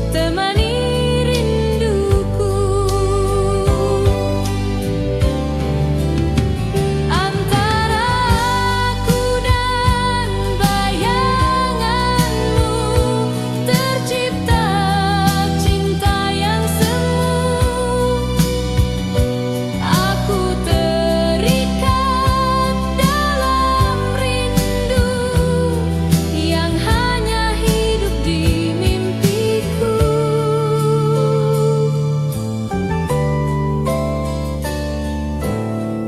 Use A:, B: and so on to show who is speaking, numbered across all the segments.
A: temani rinduku. Antara aku dan bayanganmu tercipta cinta yang semu. Aku terikat dalam rindu yang hanya hidup di mimpiku.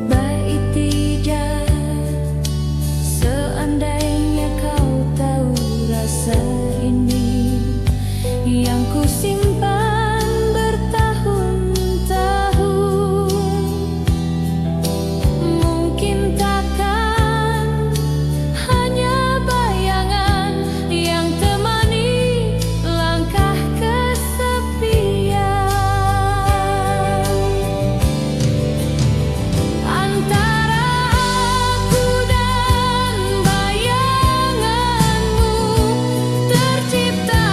A: Baik tidak, seandainya kau tahu rasa ini yang ku simpan bertahun-tahun, mungkin takkan hanya bayangan yang temani langkah kesepian. Antara aku dan bayanganmu tercipta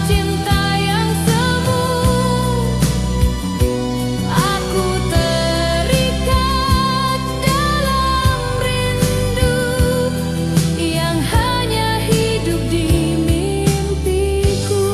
A: cinta yang semu. Aku terikat dalam rindu yang hanya hidup di mimpiku.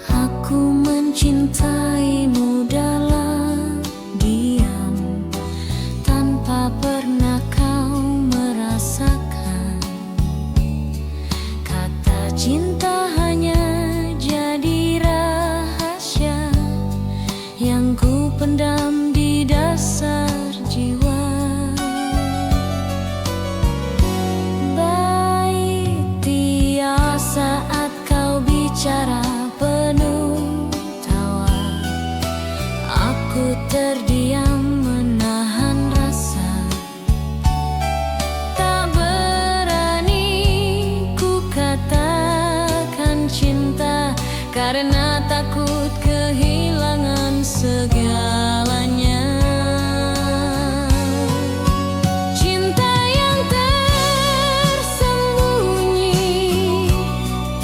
A: Aku mencintaimu dalam diam, tanpa pernah kau merasakan. Kata cinta hanya jadi rahasia yang ku pendam di dasar jiwa. Baik dia saat kau bicara penuh tawa, aku terdiam menahan rasa. Tak berani ku katakan cinta karena takut kehilangan segalanya. Cinta yang tersembunyi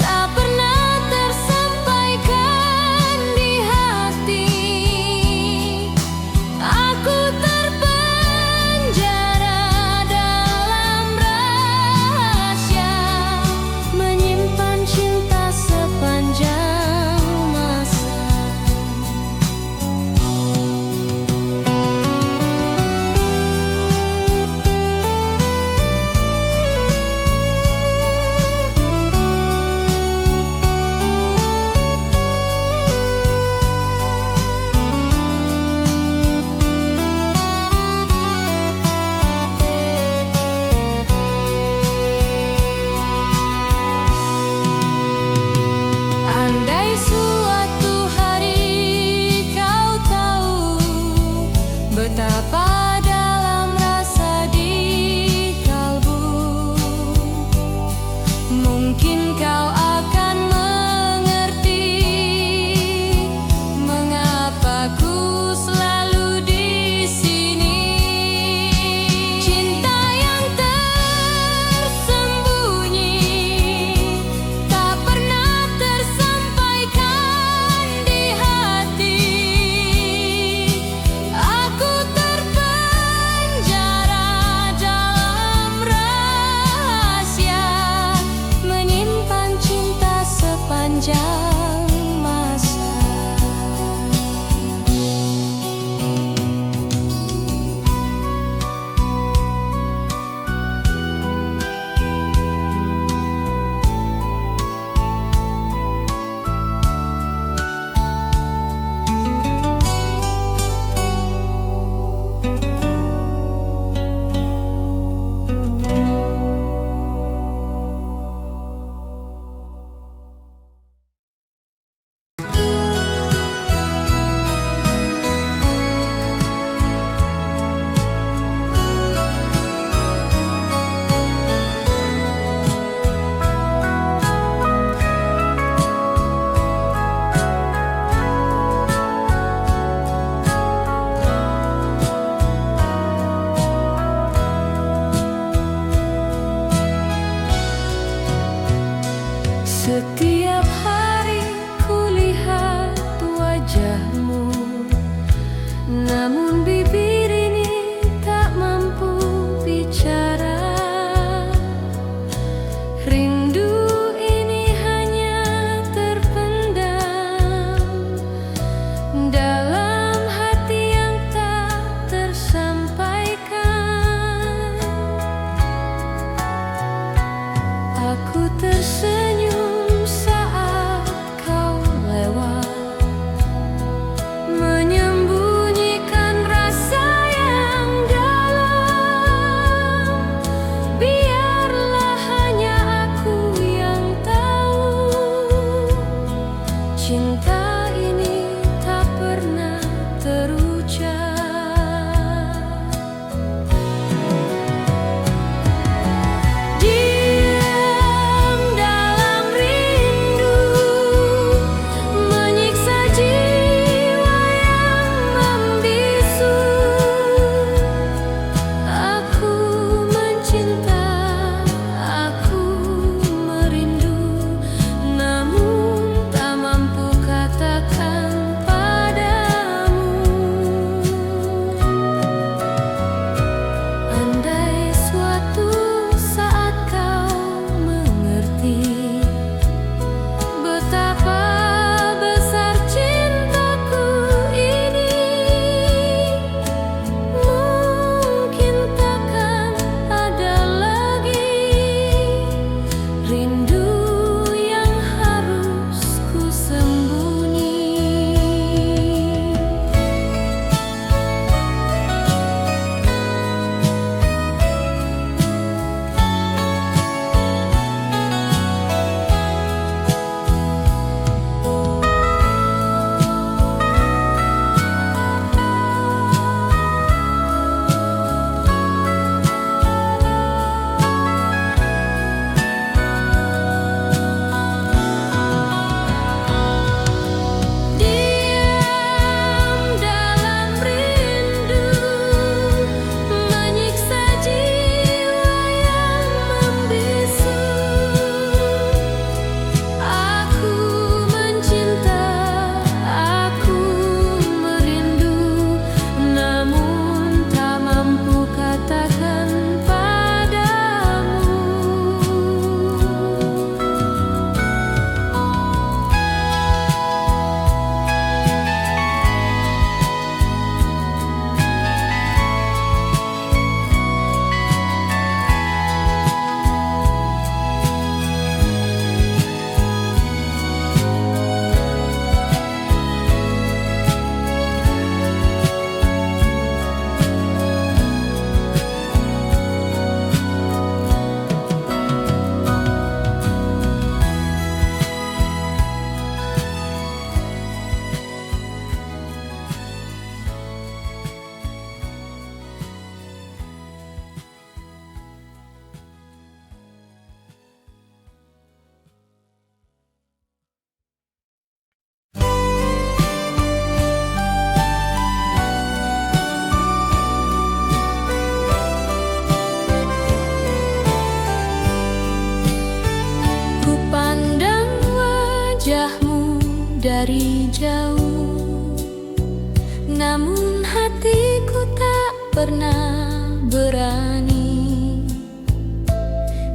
A: tak pernah tersampaikan di hati. Aku terpenjara dalam rahasia, menyimpan cinta sepanjang masa. Andai suatu hari kau tahu betapa dalam rasa di kalbu, mungkin kau akan mengerti mengapa ku selalu di sini. Cinta yang tersembunyi tak pernah tersampaikan di hati. Aku terpenjara dalam rahasia, menyimpan sepanjang masa. Setiap hari kulihat wajahmu, namun bibir ini tak mampu bicara. Rindu ini hanya terpendam dalam hati yang tak tersampaikan. Aku tersenyum saat kau lewat, menyembunyikan rasa yang dalam. Biarlah hanya aku yang tahu, cinta ini tak pernah terucap. dari jauh, namun hatiku tak pernah berani.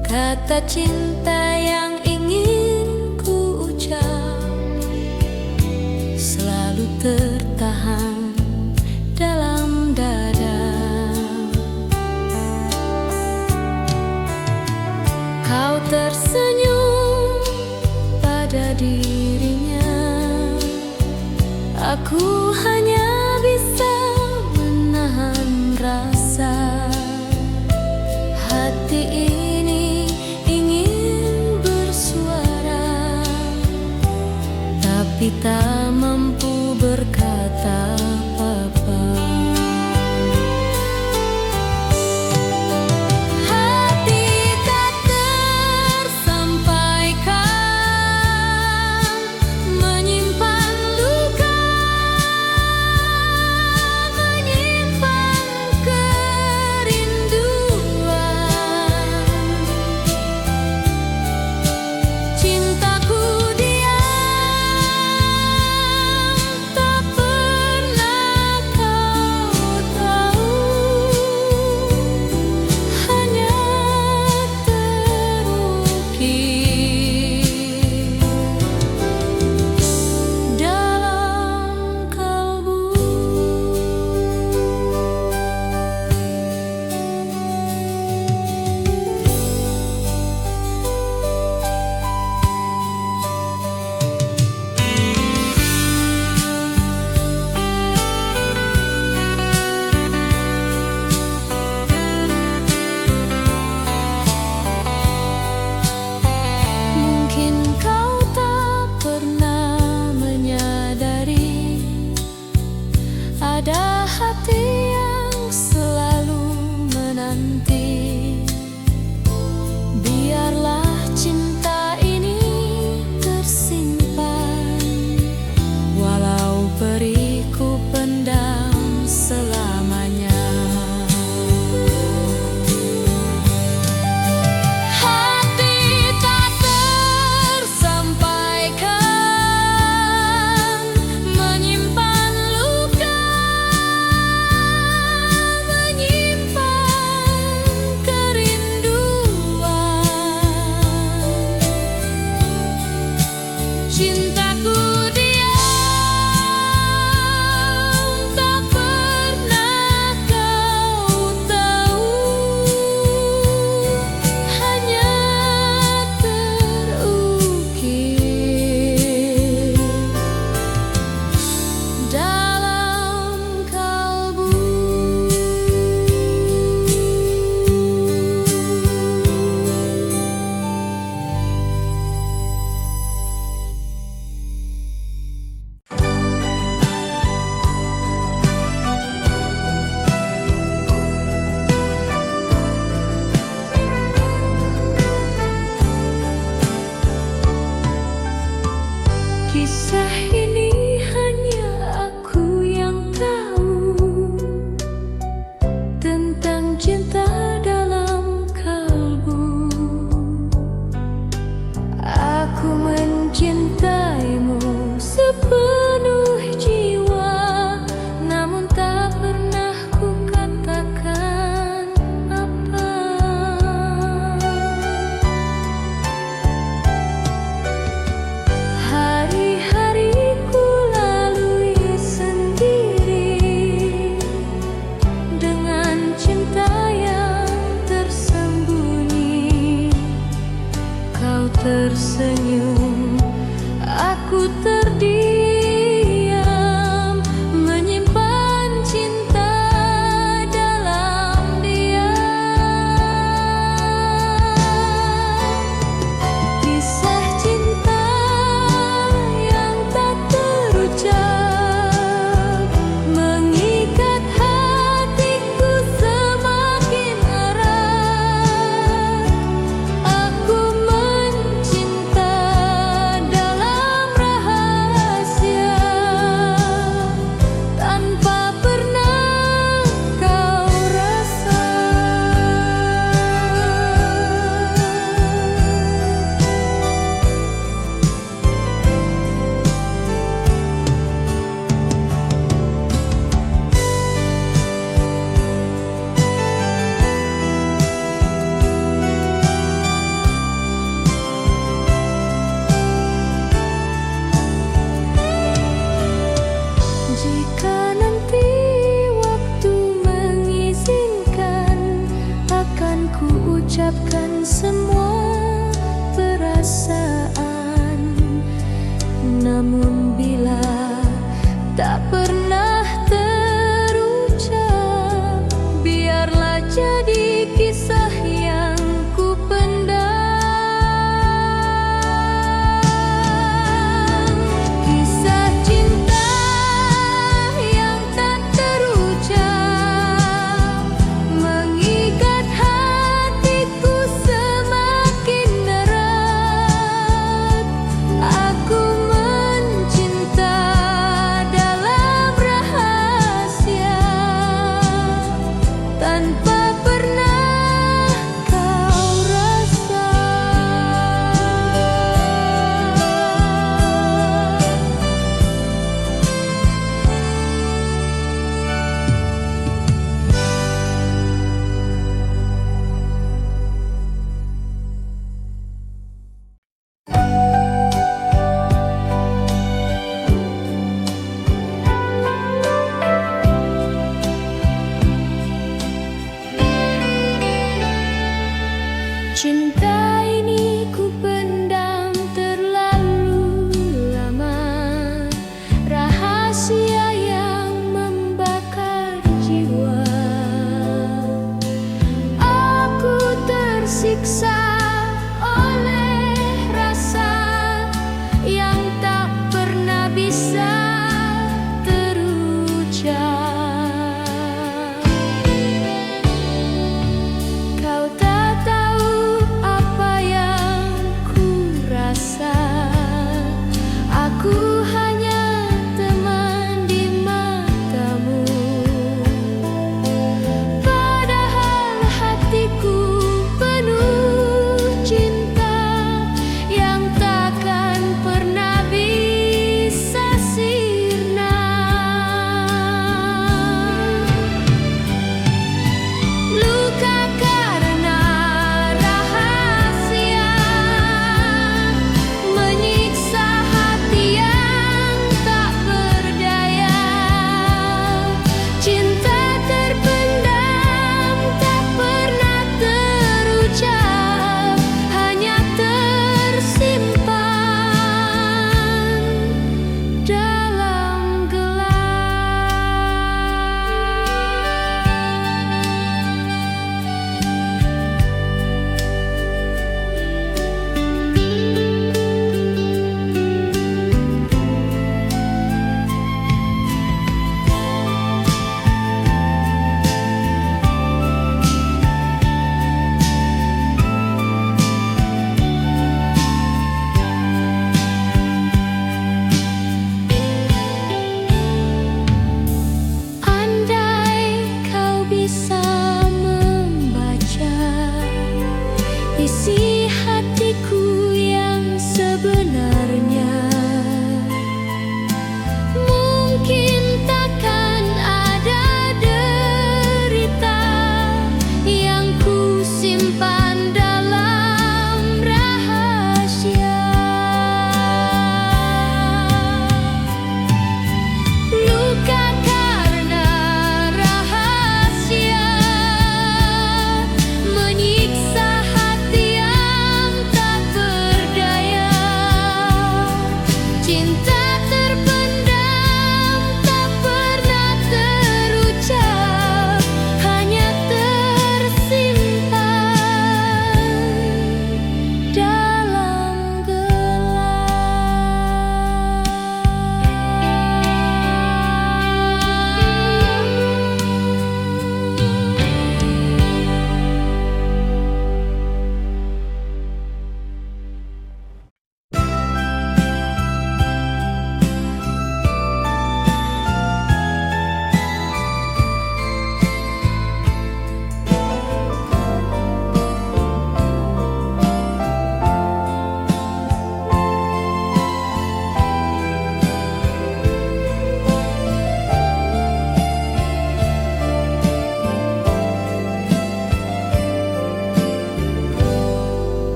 A: Kata cinta yang ingin ku ucap Aku hanya bisa menahan rasa. Hati ini ingin bersuara, tapi tak mampu berkata apa-apa. Hati tak tersampaikan, menyimpan luka, menyimpan kerinduan. Cintaku diam, tak pernah kau tahu, hanya terukir dalam kalbu. Mungkin kau tak pernah menyadari, ada hati yang selalu menanti. Biarlah cinta ini tersimpan, walau beriku pendam selamanya. Hati tak tersampaikan, menyimpan luka, menyimpan kerinduan. Cintaku diam, tak pernah kau tahu, hanya terukir dalam kalbu. Kisah ini hanya aku yang tahu, tentang cinta dalam kalbu. Aku mencintaimu sepenuh jiwa, namun tak pernah ku katakan apa. Hari-hari ku lalui sendiri, dengan cinta yang tersembunyi. Kau tersenyum, aku terdiam, menyimpan cinta dalam diam. Kisah cinta yang tak terucap, mengikat hatiku semakin erat. Aku mencinta dalam rahasia.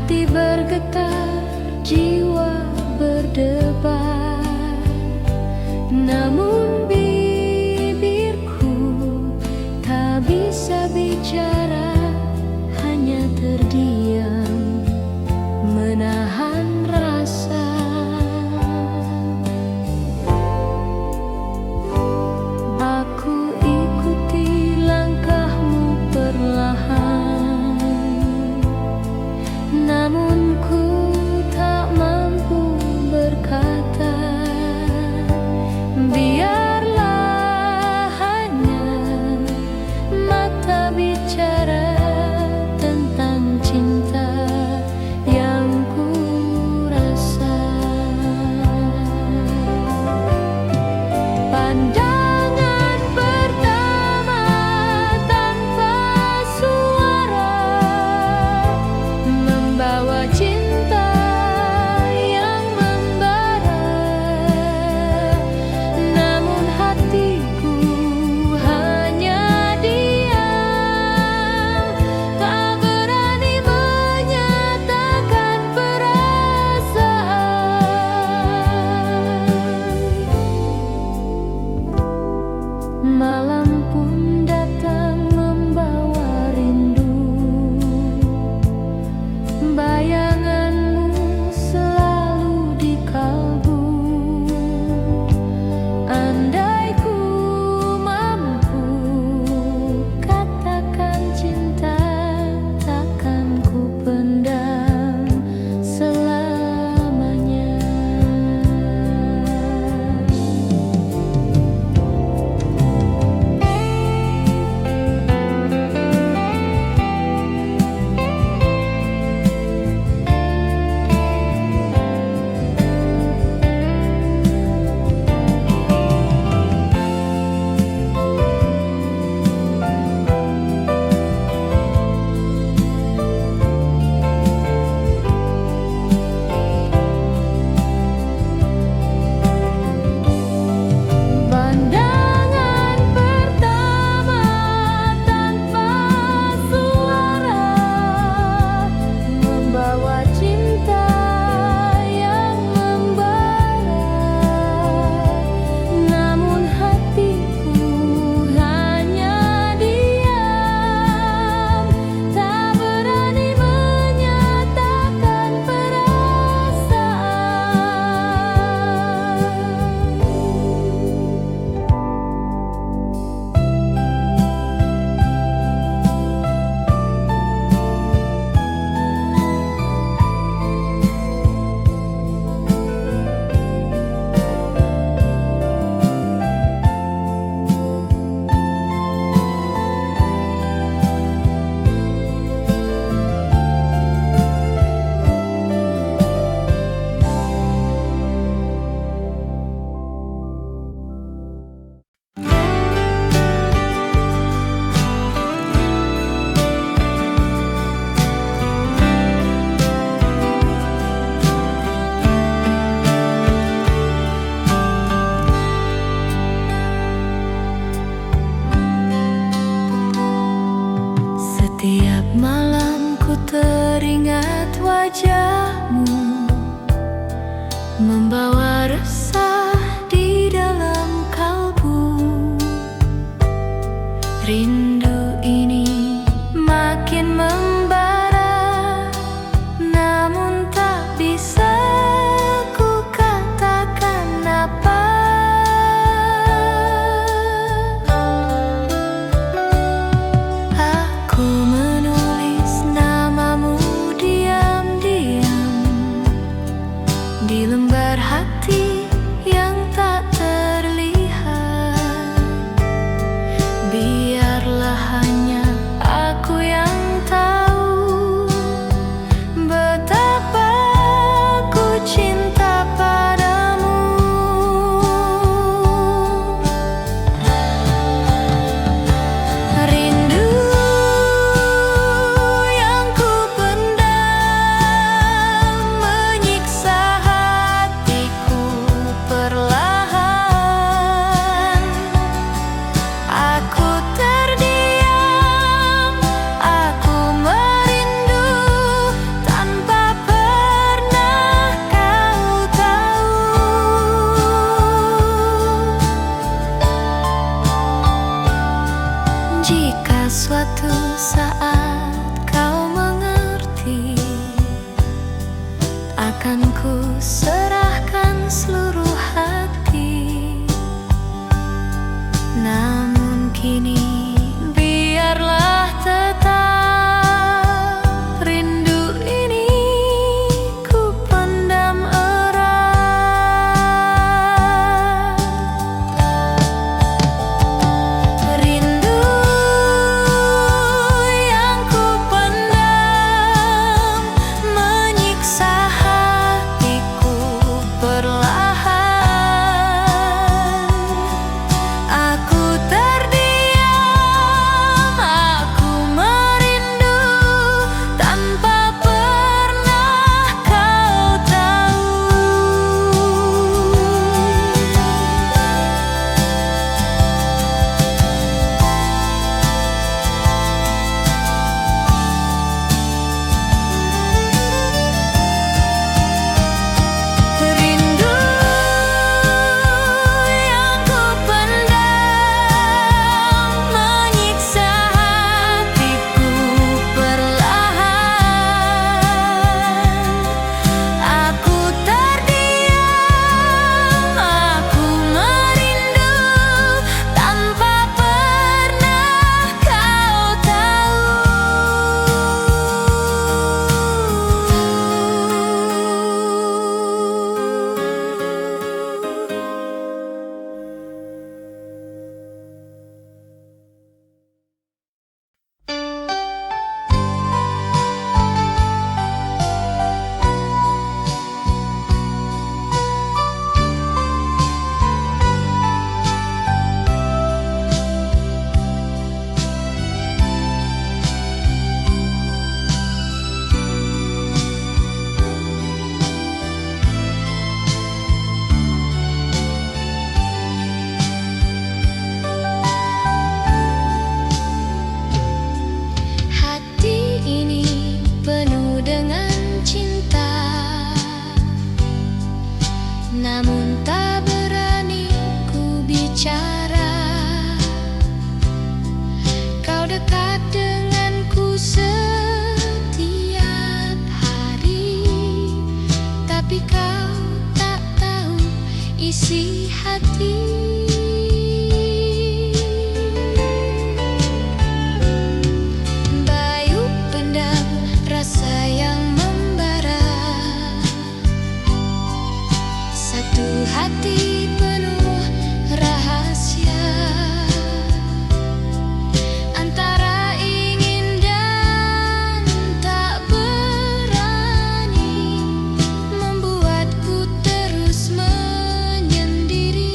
A: Hati bergetar, jiwa berdebar, namun bibirku tak bisa bicara, hanya terdiam menahan rasa. Aku ikuti langkahmu perlahan, namun ku tak mampu berkata. Biarlah hanya mata bicara tentang cinta yang ku rasa. Pandangan pertama tanpa suara membawa cinta yang membara, namun hatiku hanya diam, tak berani menyatakan perasaan. Malam pun datang membawa rindu, bayanganmu selalu di kalbu. Andai ku mampu katakan cinta, takkan ku pendam selamanya. Pandangan pertama tanpa suara membawa cinta yang membara, namun hatiku hanya diam, tak berani menyatakan perasaan. Setiap malam ku teringat wajahmu, membawa resah di dalam kalbu. Rindu ini makin membara, namun tak bisa ku katakan apa. Aku menulis namamu diam-diam di lembar hati yang tak terlihat. Biarlah hanya aku yang tahu saat kau mengerti, akan ku serahkan seluruh hati. Namun kini biarlah tetap rindu ini ku pendam erat. Rindu yang ku pendam menyiksa hatiku perlahan. Aku terdiam, aku merindu tanpa pernah kau tahu. Rindu yang ku pendam menyiksa hatiku perlahan. Aku terdiam, aku merindu tanpa pernah kau tahu. Hati ini penuh dengan cinta, namun tak berani ku bicara. Kau dekat denganku setiap hari, tapi kau tak tahu isi hati. Bayu pendam rasa yang membara, satu hati penuh rahasia, antara ingin dan tak berani, membuatku terus menyendiri.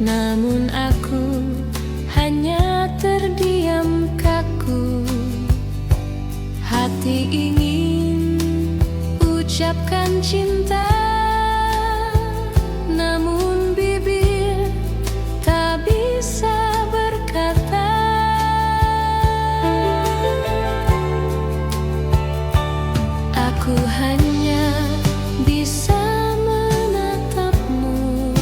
B: namun aku hanya terdiam kaku. Hati ingin ucapkan cinta, namun bibir tak bisa berkata. Aku hanya bisa menatapmu,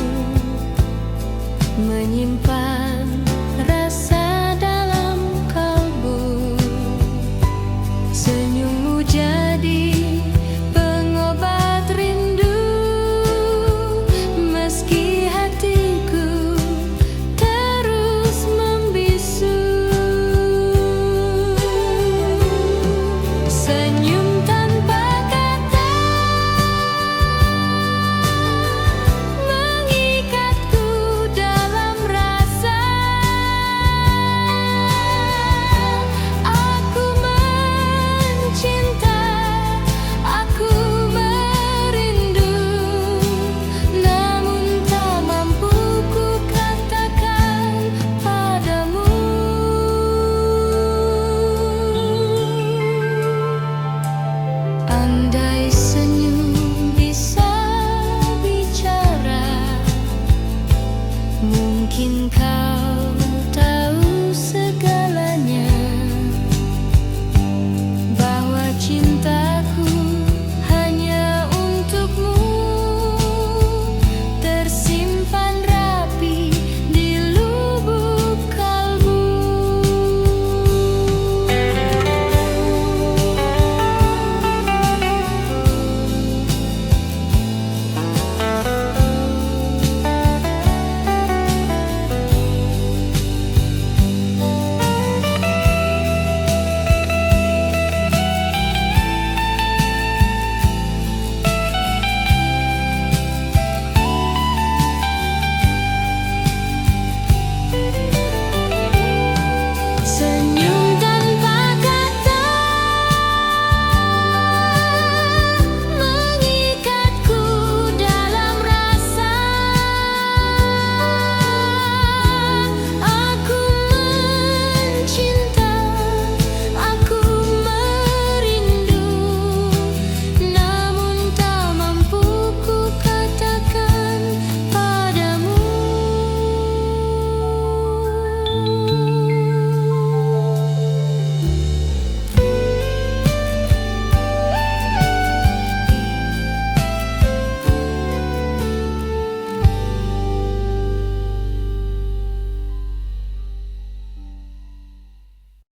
B: menyimpan rasa dalam kalbu. Senyummu jadi pengobat rindu, meski hatiku terus membisu. Senyum tanpa kata mengikatku dalam rasa. Aku mencinta, aku merindu, namun tak mampu ku katakan padamu. Andai senyum bisa bicara, mungkin kau